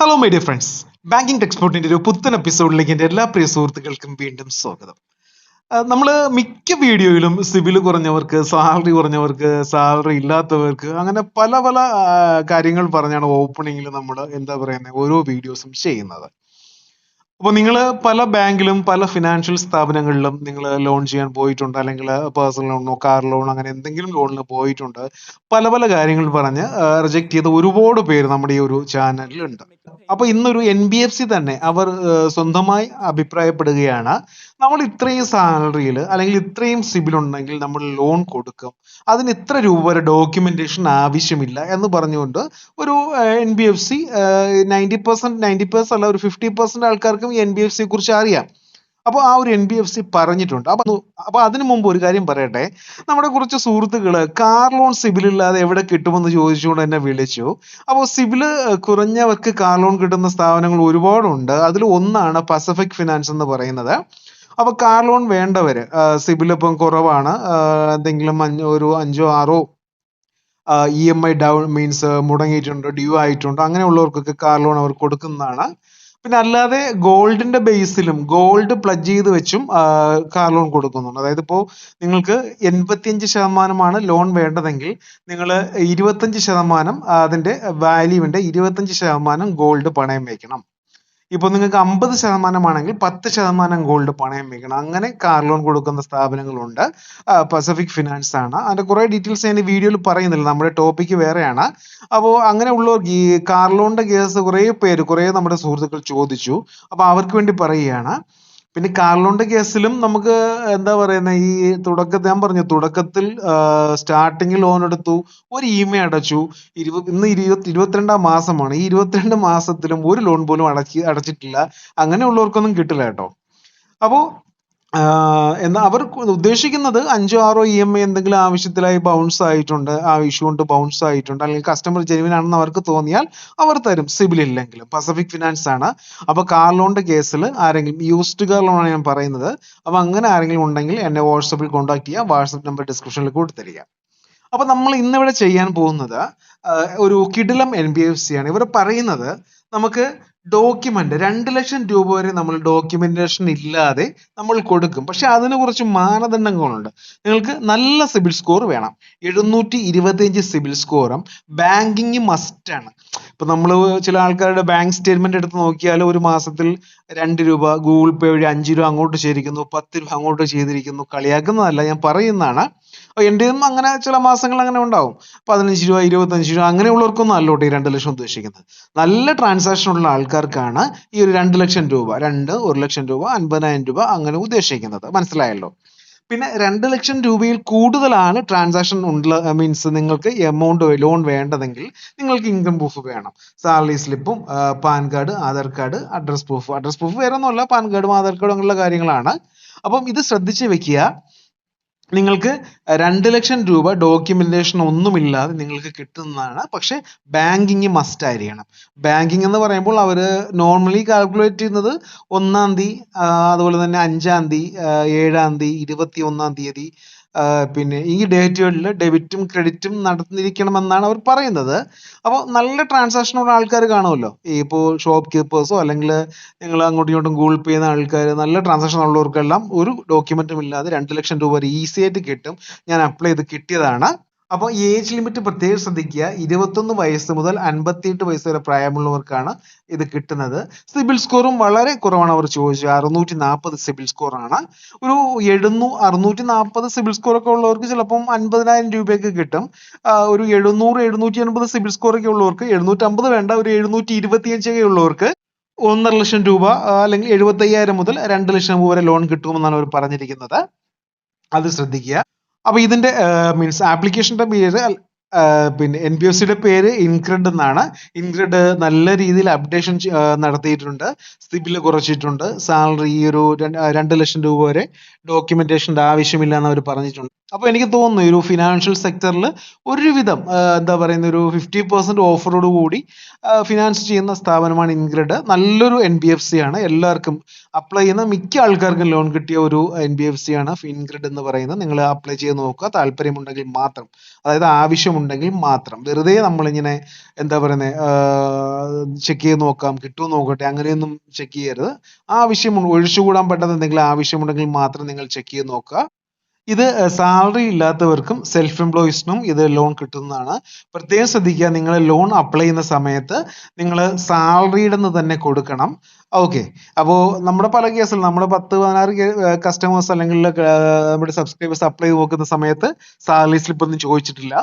Hello my dear friends, banking ടെക്സ്പോർട്ടിന്റെ ഒരു പുത്തൻ എപ്പിസോഡിലേക്ക് എൻ്റെ എല്ലാ പ്രിയ സുഹൃത്തുക്കൾക്കും വീണ്ടും സ്വാഗതം. നമ്മൾ മിക്ക വീഡിയോയിലും സിബിൽ കുറഞ്ഞവർക്ക്, സാലറി കുറഞ്ഞവർക്ക്, സാലറി ഇല്ലാത്തവർക്ക്, അങ്ങനെ പല പല കാര്യങ്ങൾ പറഞ്ഞാണ് ഓപ്പണിങ്ങിൽ നമ്മൾ എന്താ പറയുന്നത് ഓരോ വീഡിയോസും ചെയ്യുന്നത്. അപ്പോൾ നിങ്ങൾ പല ബാങ്കിലും പല ഫിനാൻഷ്യൽ സ്ഥാപനങ്ങളിലും നിങ്ങൾ ലോൺ ചെയ്യാൻ പോയിട്ടുണ്ട്, അല്ലെങ്കിൽ പേഴ്സണൽ ലോണോ കാർ ലോൺ അങ്ങനെ എന്തെങ്കിലും ലോണിന് പോയിട്ടുണ്ട്. പല പല കാര്യങ്ങൾ പറഞ്ഞ് റിജക്ട് ചെയ്ത ഒരുപാട് പേര് നമ്മുടെ ഈ ഒരു ചാനലിലുണ്ട്. അപ്പൊ ഇന്നൊരു NBFC തന്നെ അവർ സ്വന്തമായി അഭിപ്രായപ്പെടുകയാണ്, നമ്മൾ ഇത്രയും സാലറിയിൽ അല്ലെങ്കിൽ ഇത്രയും സിബിൽ ഉണ്ടെങ്കിൽ നമ്മൾ ലോൺ കൊടുക്കും, അതിന് ഇത്ര രൂപ വരെ ഡോക്യുമെന്റേഷൻ ആവശ്യമില്ല എന്ന് പറഞ്ഞുകൊണ്ട് ഒരു NBFC 90% അല്ല, ഒരു 50% ആൾക്കാർക്കും NBFC കുറിച്ച് അറിയാം. അപ്പോൾ ആ ഒരു NBFC പറഞ്ഞിട്ടുണ്ട്. അപ്പൊ അതിനു മുമ്പ് ഒരു കാര്യം പറയട്ടെ. നമ്മുടെ കുറച്ച് സുഹൃത്തുക്കള് കാർ ലോൺ സിബിൽ ഇല്ലാതെ എവിടെ കിട്ടുമെന്ന് ചോദിച്ചുകൊണ്ട് എന്നെ വിളിച്ചു. അപ്പോൾ സിബില് കുറഞ്ഞവർക്ക് കാർ ലോൺ കിട്ടുന്ന സ്ഥാപനങ്ങൾ ഒരുപാടുണ്ട്. അതിൽ ഒന്നാണ് പസഫിക് ഫിനാൻസ് എന്ന് പറയുന്നത്. അപ്പൊ കാർ ലോൺ വേണ്ടവര്, സിബിൽ ഇപ്പം കുറവാണ്, എന്തെങ്കിലും ഒരു 5-6 EMI ഡൗൺ മീൻസ് മുടങ്ങിയിട്ടുണ്ട്, ഡ്യൂ ആയിട്ടുണ്ട്, അങ്ങനെയുള്ളവർക്കൊക്കെ കാർ ലോൺ അവർ കൊടുക്കുന്നതാണ്. പിന്നെ അല്ലാതെ ഗോൾഡിന്റെ ബേസിലും ഗോൾഡ് പ്ലഡ്ജ് ചെയ്ത് വെച്ചും കാർ ലോൺ കൊടുക്കുന്നുണ്ട്. അതായത് ഇപ്പോൾ നിങ്ങൾക്ക് 85% ലോൺ വേണ്ടതെങ്കിൽ നിങ്ങൾ 25% അതിന്റെ വാല്യൂവിന്റെ 25% ഗോൾഡ് പണയം വെക്കണം. ഇപ്പോൾ നിങ്ങൾക്ക് 50% ആണെങ്കിൽ 10% ഗോൾഡ് പണയം വെക്കണം. അങ്ങനെ കാർ ലോൺ കൊടുക്കുന്ന സ്ഥാപനങ്ങളുണ്ട്. പസഫിക് ഫിനാൻസ് ആണ്. അതിന്റെ കുറെ ഡീറ്റെയിൽസ് ഞാൻ ഈ വീഡിയോയിൽ പറയുന്നില്ല, നമ്മുടെ ടോപ്പിക്ക് വേറെയാണ്. അപ്പോൾ അങ്ങനെ ഉള്ളവർക്ക് ഈ കാർ ലോണിന്റെ കേസ് കുറെ നമ്മുടെ സുഹൃത്തുക്കൾ ചോദിച്ചു. അപ്പൊ അവർക്ക് വേണ്ടി പറയുകയാണ്. പിന്നെ കാർ ലോണിന്റെ കേസിലും നമുക്ക് എന്താ പറയുന്നത്, ഈ ഞാൻ പറഞ്ഞു തുടക്കത്തിൽ സ്റ്റാർട്ടിങ്ങിൽ ലോൺ എടുത്തു, ഒരു EMI അടച്ചു, ഇന്ന് 22ാം മാസമാണ്. ഈ 22 മാസത്തിലും ഒരു ലോൺ പോലും അടച്ചിട്ടില്ല. അങ്ങനെയുള്ളവർക്കൊന്നും കിട്ടില്ല കേട്ടോ. അപ്പോ എന്നാൽ അവർ ഉദ്ദേശിക്കുന്നത് 5-6 EMI എന്തെങ്കിലും ആവശ്യത്തിലായി ബൗൺസ് ആയിട്ടുണ്ട്, ആ ഇഷ്യൂ കൊണ്ട് ബൗൺസ് ആയിട്ടുണ്ട്, അല്ലെങ്കിൽ കസ്റ്റമർ ജെനുവിൻ ആണെന്ന് അവർക്ക് തോന്നിയാൽ അവർ തരും, സിബിൽ ഇല്ലെങ്കിലും. പസഫിക് ഫിനാൻസ് ആണ്. അപ്പൊ കാർ ലോണിന്റെ കേസിൽ ആരെങ്കിലും, യൂസ്ഡ് കാർ ലോൺ ആണ് ഞാൻ പറയുന്നത്, അപ്പൊ അങ്ങനെ ആരെങ്കിലും ഉണ്ടെങ്കിൽ എന്നെ വാട്സപ്പിൽ കോൺടാക്ട് ചെയ്യാം. വാട്സപ്പ് നമ്പർ ഡിസ്ക്രിപ്ഷനിൽ കൊടുത്തിരിക്കുക. അപ്പൊ നമ്മൾ ഇന്നിവിടെ ചെയ്യാൻ പോകുന്നത് ഒരു കിടിലം NBFC ആണ്. ഇവർ പറയുന്നത് നമുക്ക് ഡോക്യുമെന്റ് 2 ലക്ഷം രൂപ വരെ നമ്മൾ ഡോക്യുമെന്റേഷൻ ഇല്ലാതെ നമ്മൾ കൊടുക്കും. പക്ഷെ അതിന് കുറച്ച് മാനദണ്ഡങ്ങളുണ്ട്. നിങ്ങൾക്ക് നല്ല സിബിൽ സ്കോർ വേണം, 725 സിബിൽ സ്കോറും, ബാങ്കിങ് മസ്റ്റ് ആണ്. ഇപ്പൊ നമ്മൾ ചില ആൾക്കാരുടെ ബാങ്ക് സ്റ്റേറ്റ്മെന്റ് എടുത്ത് നോക്കിയാൽ ഒരു മാസത്തിൽ 2 രൂപ ഗൂഗിൾ പേ വഴി 5 രൂപ അങ്ങോട്ട് ചെയ്തിരിക്കുന്നു, 10 രൂപ അങ്ങോട്ട് ചെയ്തിരിക്കുന്നു. കളിയാക്കുന്നതല്ല, ഞാൻ പറയുന്നതാണ്. എന്റെയും അങ്ങനെ ചില മാസങ്ങൾ അങ്ങനെ ഉണ്ടാവും. 15 രൂപ 25 രൂപ അങ്ങനെയുള്ളവർക്കൊന്നും അല്ലോട്ടെ ഈ 2 ലക്ഷം ഉദ്ദേശിക്കുന്നത്. നല്ല ട്രാൻസാക്ഷൻ ഉള്ള ആൾക്കാർക്കാണ് ഈ ഒരു 2 ലക്ഷം രൂപ, 1 ലക്ഷം രൂപ, 50,000 രൂപ അങ്ങനെ ഉദ്ദേശിക്കുന്നത്. മനസ്സിലായല്ലോ. പിന്നെ 2 ലക്ഷം രൂപയിൽ കൂടുതലാണ് ട്രാൻസാക്ഷൻ മീൻസ് നിങ്ങൾക്ക് എമൗണ്ട് ലോൺ വേണ്ടതെങ്കിൽ നിങ്ങൾക്ക് ഇൻകം പ്രൂഫ് വേണം. സാലറി സ്ലിപ്പും, PAN card, Aadhaar card, address proof വേറെ ഒന്നുമല്ല, പാൻ കാർഡും ആധാർ കാർഡും അങ്ങനെയുള്ള കാര്യങ്ങളാണ്. അപ്പം ഇത് ശ്രദ്ധിച്ച് വെക്കുക. നിങ്ങൾക്ക് 2 ലക്ഷം രൂപ ഡോക്യുമെന്റേഷൻ ഒന്നുമില്ലാതെ നിങ്ങൾക്ക് കിട്ടുന്നതാണ്. പക്ഷെ ബാങ്കിങ് മസ്റ്റ് ആയിരിക്കണം. ബാങ്കിങ് എന്ന് പറയുമ്പോൾ അവര് നോർമലി കാൽക്കുലേറ്റ് ചെയ്യുന്നത് 1-ാം തീയതി, അതുപോലെ തന്നെ 5-ാം തീയതി, 7-ാം തീയതി, 21-ാം തീയതി, പിന്നെ ഈ ഡേറ്റുകളിൽ ഡെബിറ്റും ക്രെഡിറ്റും നടന്നിരിക്കണമെന്നാണ് അവർ പറയുന്നത്. അപ്പോൾ നല്ല ട്രാൻസാക്ഷൻ ഉള്ള ആൾക്കാർ കാണുമല്ലോ, ഇപ്പോൾ ഷോപ്പ് കീപ്പേഴ്സോ അല്ലെങ്കിൽ നിങ്ങൾ അങ്ങോട്ടും ഇങ്ങോട്ടും ഗൂഗിൾ പേ ചെയ്യുന്ന ആൾക്കാർ, നല്ല ട്രാൻസാക്ഷൻ ഉള്ളവർക്കെല്ലാം ഒരു ഡോക്യുമെന്റും ഇല്ലാതെ 2 ലക്ഷം രൂപ വരെ ഈസി ആയിട്ട് കിട്ടും. ഞാൻ അപ്ലൈ ചെയ്ത് കിട്ടിയതാണ്. അപ്പോൾ ഏജ് ലിമിറ്റ് പ്രത്യേകം ശ്രദ്ധിക്കുക. 21 വയസ്സ് മുതൽ 58 വയസ്സ് വരെ പ്രായമുള്ളവർക്കാണ് ഇത് കിട്ടുന്നത്. സിബിൽ സ്കോറും വളരെ കുറവാണ്. അവർ ചോദിച്ചത് 640 സിബിൽ സ്കോർ ആണ്. ഒരു 640 സിബിൽ സ്കോർ ഒക്കെ ഉള്ളവർക്ക് ചിലപ്പം 50,000 രൂപയൊക്കെ കിട്ടും. ഒരു 700-780 സിബിൽ സ്കോർ ഒക്കെ ഉള്ളവർക്ക്, 750 വേണ്ട, ഒരു 725 ഒക്കെ ഉള്ളവർക്ക് 1.5 ലക്ഷം രൂപ, അല്ലെങ്കിൽ 75,000 മുതൽ 2 ലക്ഷം രൂപ വരെ ലോൺ കിട്ടുമെന്നാണ് അവർ പറഞ്ഞിരിക്കുന്നത്. അത് ശ്രദ്ധിക്കുക. അപ്പൊ ഇതിന്റെ മീൻസ് ആപ്ലിക്കേഷന്റെ പേര്, പിന്നെ NBFCയുടെ പേര് ഇൻക്രെഡ് എന്നാണ്. ഇൻക്രെഡ് നല്ല രീതിയിൽ അപ്ഡേഷൻ നടത്തിയിട്ടുണ്ട്, സിബിൽ കുറച്ചിട്ടുണ്ട്, സാലറി ഈ ഒരു 2 ലക്ഷം രൂപ വരെ ഡോക്യുമെന്റേഷൻ്റെ ആവശ്യമില്ല എന്ന് അവർ പറഞ്ഞിട്ടുണ്ട്. അപ്പോൾ എനിക്ക് തോന്നുന്നു ഈ ഒരു ഫിനാൻഷ്യൽ സെക്ടറിൽ ഒരുവിധം എന്താ പറയുന്ന ഒരു 50% ഓഫറോട് കൂടി ഫിനാൻസ് ചെയ്യുന്ന സ്ഥാപനമാണ് ഇൻഗ്രിഡ്. നല്ലൊരു NBFC ആണ്. എല്ലാവർക്കും അപ്ലൈ ചെയ്യുന്ന മിക്ക ആൾക്കാർക്കും ലോൺ കിട്ടിയ ഒരു NBFC ആണ് ഇൻഗ്രിഡ് എന്ന് പറയുന്നത്. നിങ്ങൾ അപ്ലൈ ചെയ്ത് നോക്കുക, താല്പര്യമുണ്ടെങ്കിൽ മാത്രം, അതായത് ആവശ്യമുണ്ടെങ്കിൽ മാത്രം. വെറുതെ നമ്മളിങ്ങനെ എന്താ പറയുന്നത് ചെക്ക് ചെയ്ത് നോക്കാം, കിട്ടുമോ നോക്കട്ടെ, അങ്ങനെയൊന്നും ചെക്ക് ചെയ്യരുത്. ഒഴിച്ചുകൂടാൻ പറ്റാത്ത എന്തെങ്കിലും ആവശ്യമുണ്ടെങ്കിൽ മാത്രം നിങ്ങൾ ചെക്ക് ചെയ്ത് നോക്കുക. ഇത് സാലറി ഇല്ലാത്തവർക്കും സെൽഫ് എംപ്ലോയീസിനും ഇത് ലോൺ കിട്ടുന്നതാണ്. പ്രത്യേകം ശ്രദ്ധിക്കുക, നിങ്ങൾ ലോൺ അപ്ലൈ ചെയ്യുന്ന സമയത്ത് നിങ്ങൾ സാലറിയുടെ തന്നെ കൊടുക്കണം. ഓക്കെ, അപ്പോൾ നമ്മുടെ പല കേസിൽ നമ്മൾ 10-16 കസ്റ്റമേഴ്സ് അല്ലെങ്കിൽ നമ്മുടെ സബ്സ്ക്രൈബേഴ്സ് അപ്ലൈ ചെയ്ത് നോക്കുന്ന സമയത്ത് സാലറി സ്ലിപ്പ് ഒന്നും ചോദിച്ചിട്ടില്ല.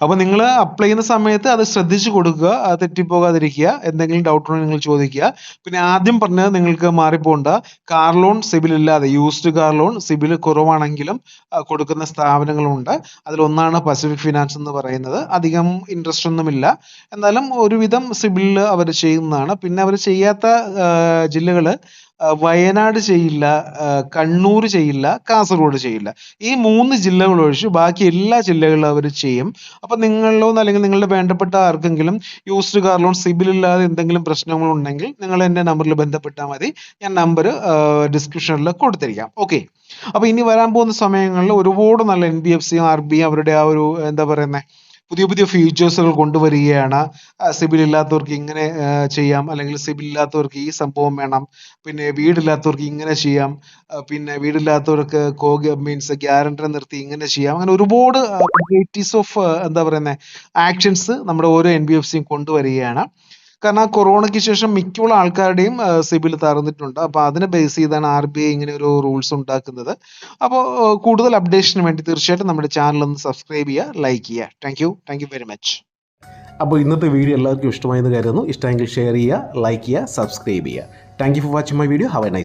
അപ്പോൾ നിങ്ങൾ അപ്ലൈ ചെയ്യുന്ന സമയത്ത് അത് ശ്രദ്ധിച്ചു കൊടുക്കുക, തെറ്റിപ്പോകാതിരിക്കുക. എന്തെങ്കിലും ഡൗട്ട് ഉണ്ടെങ്കിൽ നിങ്ങൾ ചോദിക്കുക. പിന്നെ ആദ്യം പറഞ്ഞത് നിങ്ങൾക്ക് മാറിപ്പോണ്ട, കാർ ലോൺ സിബിൽ ഇല്ലാതെ യൂസ്ഡ് കാർ ലോൺ സിബിൽ കുറവാണെങ്കിലും കൊടുക്കുന്ന സ്ഥാപനങ്ങളുണ്ട്. അതിലൊന്നാണ് പസഫിക് ഫിനാൻസ് എന്ന് പറയുന്നത്. അധികം ഇൻട്രസ്റ്റ് ഒന്നുമില്ല, എന്നാലും ഒരുവിധം സിബിലിൽ അവർ ചെയ്യുന്നതാണ്. പിന്നെ അവർ ചെയ്യാത്ത ജില്ലകൾ വയനാട് ചെയ്യില്ല, കണ്ണൂർ ചെയ്യില്ല, കാസർഗോഡ് ചെയ്യില്ല. ഈ 3 ജില്ലകൾ ഒഴിച്ച് ബാക്കി എല്ലാ ജില്ലകളിലും അവർ ചെയ്യും. അപ്പൊ നിങ്ങളിലോ അല്ലെങ്കിൽ നിങ്ങളുടെ വേണ്ടപ്പെട്ട ആർക്കെങ്കിലും യൂസ്ഡ് കാർ ലോൺ സിബിൽ ഇല്ലാതെ എന്തെങ്കിലും പ്രശ്നങ്ങളുണ്ടെങ്കിൽ നിങ്ങൾ എൻ്റെ നമ്പറിൽ ബന്ധപ്പെട്ടാൽ മതി. ഞാൻ നമ്പർ ഡിസ്ക്രിപ്ഷനിൽ കൊടുത്തിരിക്കാം. ഓക്കെ, അപ്പൊ ഇനി വരാൻ പോകുന്ന സമയങ്ങളിൽ ഒരുപാട് നല്ല NBFCയും RBI അവരുടെ ആ ഒരു എന്താ പറയുന്നത് പുതിയ പുതിയ ഫീച്ചേഴ്സുകൾ കൊണ്ടുവരികയാണ്. സിബിൽ ഇല്ലാത്തവർക്ക് ഇങ്ങനെ ചെയ്യാം, അല്ലെങ്കിൽ സിബിൽ ഇല്ലാത്തവർക്ക് ഈ സംഭവം വേണം, പിന്നെ വീടില്ലാത്തവർക്ക് ഇങ്ങനെ ചെയ്യാം, പിന്നെ വീടില്ലാത്തവർക്ക് മീൻസ് ഗ്യാരണ്ടറെ നിർത്തി ഇങ്ങനെ ചെയ്യാം. അങ്ങനെ ഒരുപാട് വെറൈറ്റീസ് ഓഫ് എന്താ പറയുന്നത് ആക്ഷൻസ് നമ്മുടെ ഓരോ NBFCയും കൊണ്ടുവരികയാണ്. കാരണം കൊറോണയ്ക്ക് ശേഷം മിക്കുള്ള ആൾക്കാരുടെയും സിബിൽ തകർന്നിട്ടുണ്ട്. അപ്പോൾ അതിനെ ബേസ് ചെയ്താണ് RBI ഇങ്ങനെ ഒരു റൂൾസ് ഉണ്ടാക്കുന്നത്. അപ്പോൾ കൂടുതൽ അപ്ഡേഷന് വേണ്ടി തീർച്ചയായിട്ടും നമ്മുടെ ചാനൽ ഒന്ന് സബ്സ്ക്രൈബ് ചെയ്യുക, ലൈക്ക് ചെയ്യുക. Thank you very much. അപ്പോൾ ഇന്നത്തെ വീഡിയോ എല്ലാവർക്കും ഇഷ്ടമായെന്ന് കരുതുന്നു. ഇഷ്ടമെങ്കിൽ ഷെയർ ചെയ്യുക, ലൈക്ക് ചെയ്യുക, സബ്സ്ക്രൈബ് ചെയ്യുക. Thank you for watching my video. Have A nice